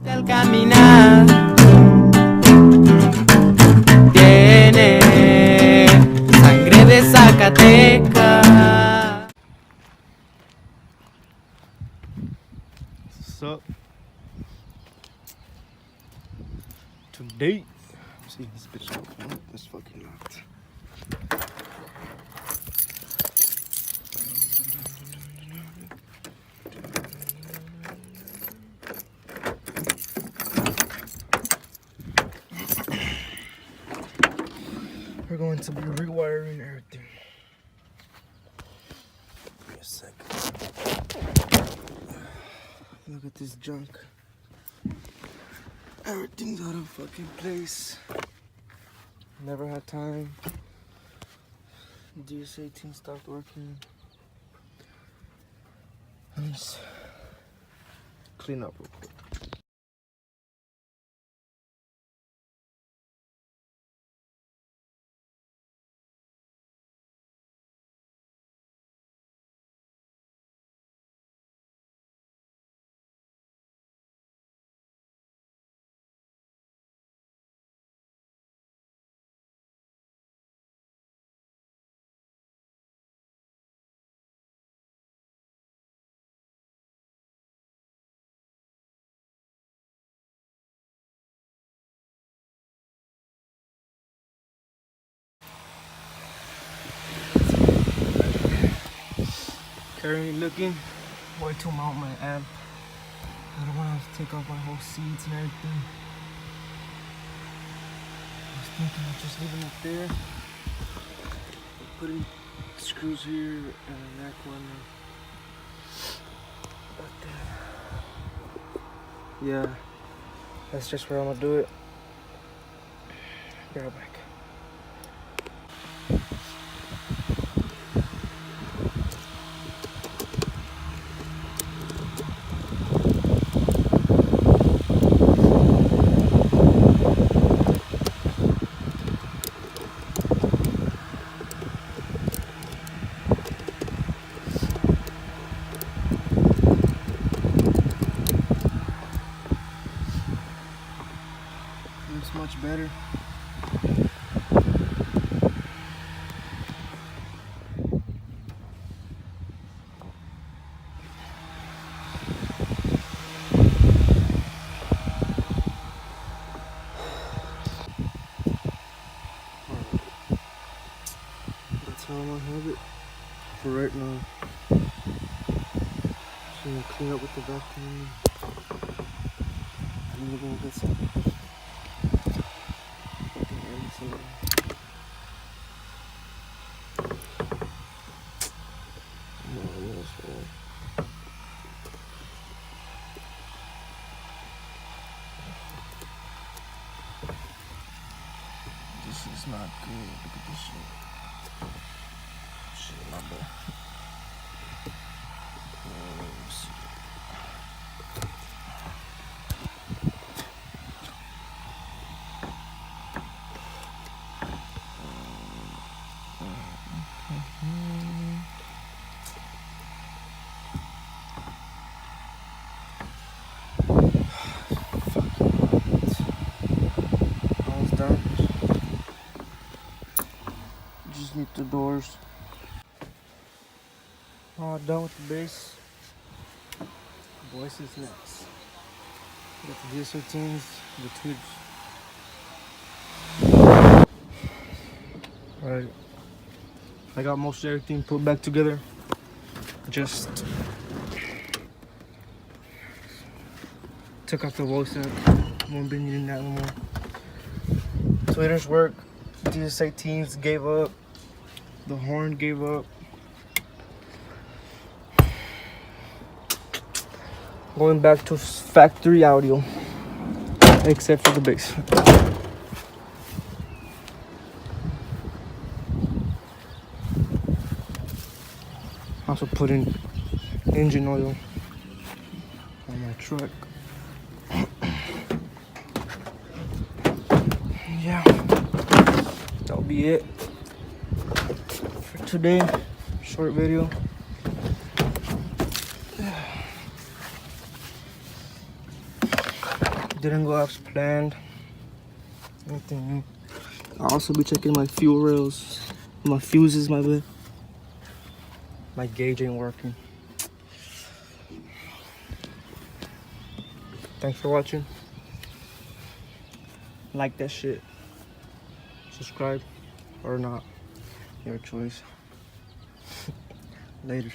Al caminar tiene sangre de Zacatecas. What's up? Today, see this bitch open. It's fucking locked. We're going to be rewiring everything. Give me a second. Look at this junk. Everything's out of fucking place. Never had time. DS18 stopped working. Let's clean up real quick. Currently looking where to mount my amp. I don't want to take off my whole seats and everything. I was thinking of just leaving it there. Putting screws here and in that corner. But yeah, that's just where I'm gonna do it. Be right back. Looks much better. That's how I'm gonna have it for right now. Just gonna clean up with the vacuum. And we're gonna get some fucking everything. This is not good. Look at this shit. Shit, my bad. Let's see. Almost done. Just need the doors. All done with the base. Voices next. Got the DS18s, the tubes. Alright. I got most everything put back together. Just took out the voice set. Won't be needing that no more. Tweeters work. DS18s gave up. The horn gave up. Going back to factory audio, except for the bass. Also put in engine oil on my truck. Yeah, that'll be it for today. Short video. Didn't go as planned. Anything new. I'll also be checking my fuel rails, my fuses, my bad. My gauge ain't working. Thanks for watching. Like that shit. Subscribe or not. Your choice. Later.